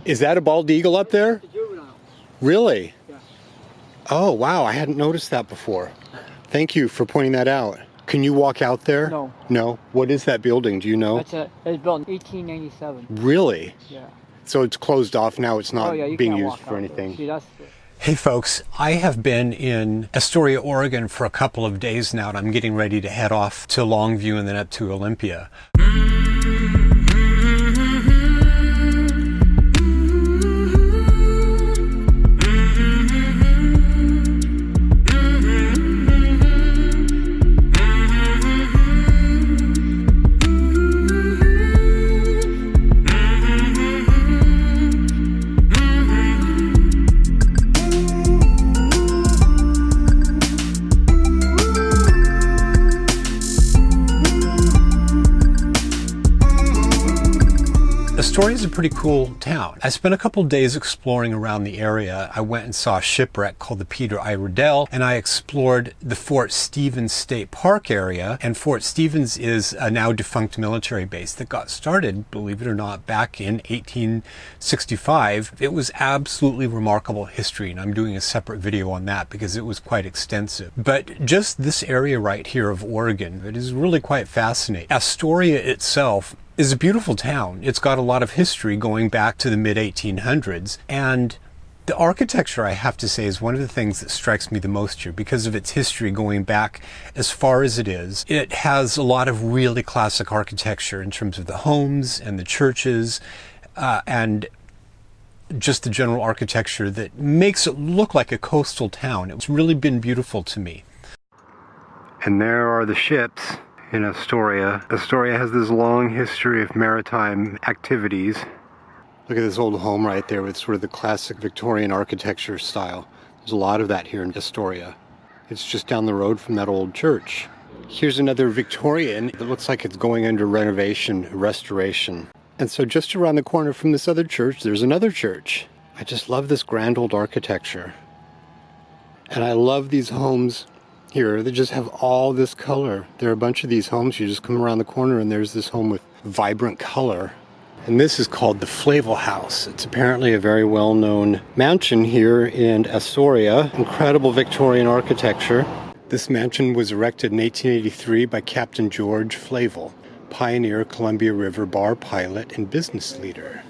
Is that a bald eagle up there? The juvenile. Really? Yeah. Oh, wow. I hadn't noticed that before. Thank you for pointing that out. Can you walk out there? No. No? What is that building? Do you know? It was built in 1897. Really? Yeah. So it's closed off now. It's not you being can't used walk for out anything. there. See, that's Hey folks, I have been in Astoria, Oregon for a couple of days now, and I'm getting ready to head off to Longview and then up to Olympia. Astoria is a pretty cool town. I spent a couple days exploring around the area. I went and saw a shipwreck called the Peter I. Riddell, and I explored the Fort Stevens State Park area. And Fort Stevens is a now defunct military base that got started, believe it or not, back in 1865. It was absolutely remarkable history, and I'm doing a separate video on that because it was quite extensive. But just this area right here of Oregon, it is really quite fascinating. Astoria itself is a beautiful town. It's got a lot of history going back to the mid-1800s, and the architecture, I have to say, is one of the things that strikes me the most here because of its history going back as far as it is. It has a lot of really classic architecture in terms of the homes and the churches and just the general architecture that makes it look like a coastal town. It's really been beautiful to me. And there are the ships in Astoria. Astoria has this long history of maritime activities. Look at this old home right there with sort of the classic Victorian architecture style. There's a lot of that here in Astoria. It's just down the road from that old church. Here's another Victorian that looks like it's going under renovation, restoration. And so just around the corner from this other church, there's another church. I just love this grand old architecture. And I love these homes here. They just have all this color. There are a bunch of these homes. You just come around the corner and there's this home with vibrant color. And this is called the Flavel House. It's apparently a very well-known mansion here in Astoria. Incredible Victorian architecture. This mansion was erected in 1883 by Captain George Flavel, pioneer Columbia River bar pilot and business leader.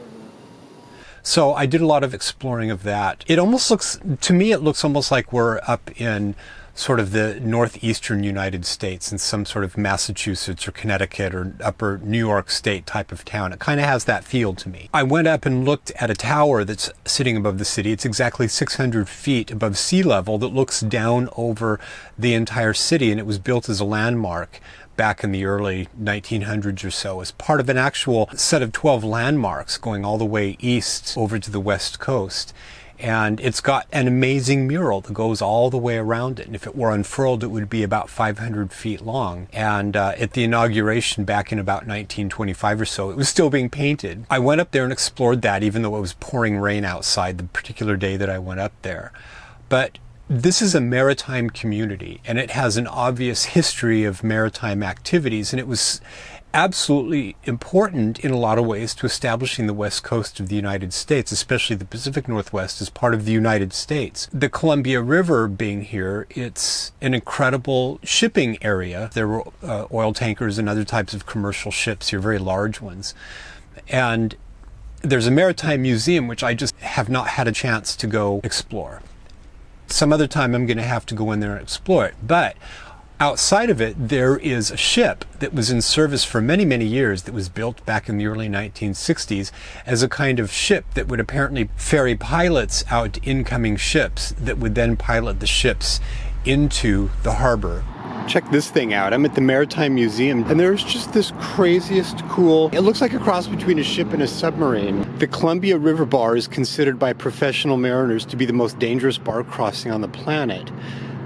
So I did a lot of exploring of that. It almost looks, to me, it looks almost like we're up in sort of the northeastern United States in some sort of Massachusetts or Connecticut or upper New York State type of town. It kind of has that feel to me. I went up and looked at a tower that's sitting above the city. It's exactly 600 feet above sea level that looks down over the entire city, and it was built as a landmark back in the early 1900s or so as part of an actual set of 12 landmarks going all the way east over to the west coast. And it's got an amazing mural that goes all the way around it. And if it were unfurled, it would be about 500 feet long. And at the inauguration back in about 1925 or so, it was still being painted. I went up there and explored that, even though it was pouring rain outside the particular day that I went up there. But this is a maritime community, and it has an obvious history of maritime activities, and it was absolutely important in a lot of ways to establishing the west coast of the United States, especially the Pacific Northwest, as part of the United States. The Columbia River being here, it's an incredible shipping area. There were oil tankers and other types of commercial ships here, very large ones. And there's a Maritime Museum, which I just have not had a chance to go explore. Some other time I'm going to have to go in there and explore it. But outside of it, there is a ship that was in service for many, many years that was built back in the early 1960s as a kind of ship that would apparently ferry pilots out to incoming ships that would then pilot the ships into the harbor. Check this thing out. I'm at the Maritime Museum, and there's just this craziest cool, it looks like a cross between a ship and a submarine. The Columbia River Bar is considered by professional mariners to be the most dangerous bar crossing on the planet.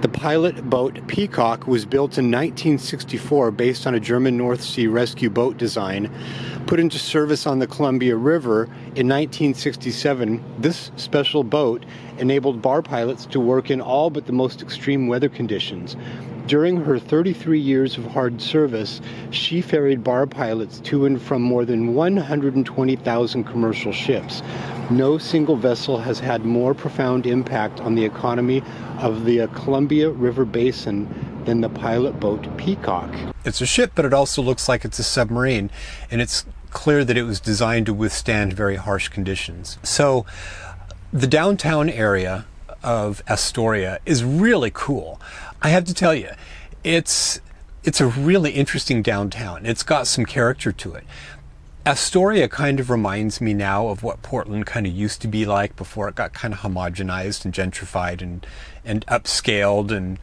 The pilot boat Peacock was built in 1964 based on a German North Sea rescue boat design. Put into service on the Columbia River in 1967, this special boat enabled bar pilots to work in all but the most extreme weather conditions. During her 33 years of hard service, she ferried bar pilots to and from more than 120,000 commercial ships. No single vessel has had more profound impact on the economy of the Columbia River Basin than the pilot boat Peacock. It's a ship, but it also looks like it's a submarine, and it's clear that it was designed to withstand very harsh conditions. So the downtown area of Astoria is really cool. I have to tell you, it's a really interesting downtown. It's got some character to it. Astoria kind of reminds me now of what Portland kind of used to be like before it got kind of homogenized and gentrified and upscaled, and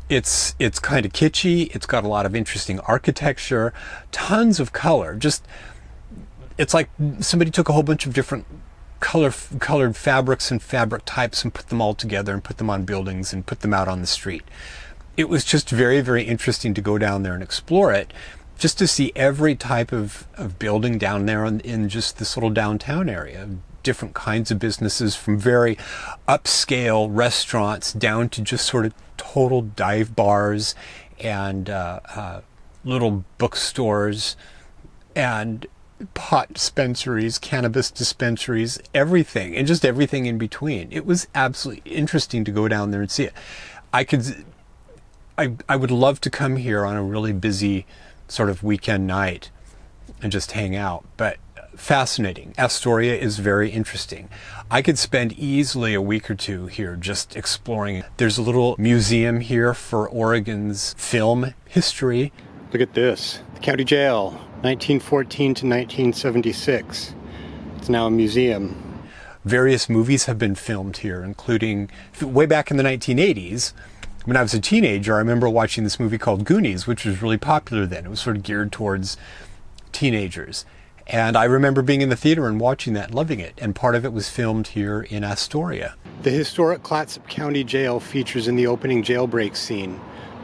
it's kind of kitschy. It's got a lot of interesting architecture, tons of color. Just, it's like somebody took a whole bunch of different colored fabrics and fabric types and put them all together and put them on buildings and put them out on the street. It was just very, very interesting to go down there and explore it, just to see every type of building down there in just this little downtown area. Different kinds of businesses, from very upscale restaurants down to just sort of total dive bars and little bookstores and pot dispensaries, cannabis dispensaries, everything, and just everything in between. It was absolutely interesting to go down there and see it. I would love to come here on a really busy sort of weekend night and just hang out, but fascinating. Astoria is very interesting. I could spend easily a week or two here just exploring. There's a little museum here for Oregon's film history. Look at this. The county jail, 1914 to 1976. It's now a museum. Various movies have been filmed here, including way back in the 1980s. When I was a teenager, I remember watching this movie called Goonies, which was really popular then. It was sort of geared towards teenagers. And I remember being in the theater and watching that and loving it. And part of it was filmed here in Astoria. The historic Clatsop County Jail features in the opening jailbreak scene.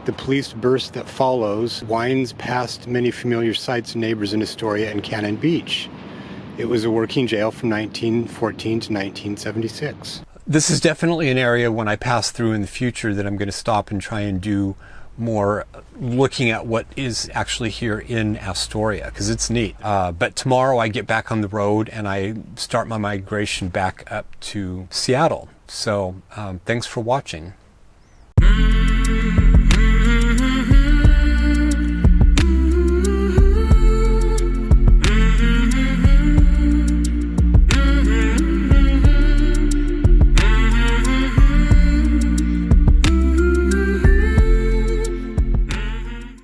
The police burst that follows winds past many familiar sights and neighbors in Astoria and Cannon Beach. It was a working jail from 1914 to 1976. This is definitely an area when I pass through in the future that I'm going to stop and try and do more looking at what is actually here in Astoria, because it's neat. But tomorrow I get back on the road and I start my migration back up to Seattle. So thanks for watching.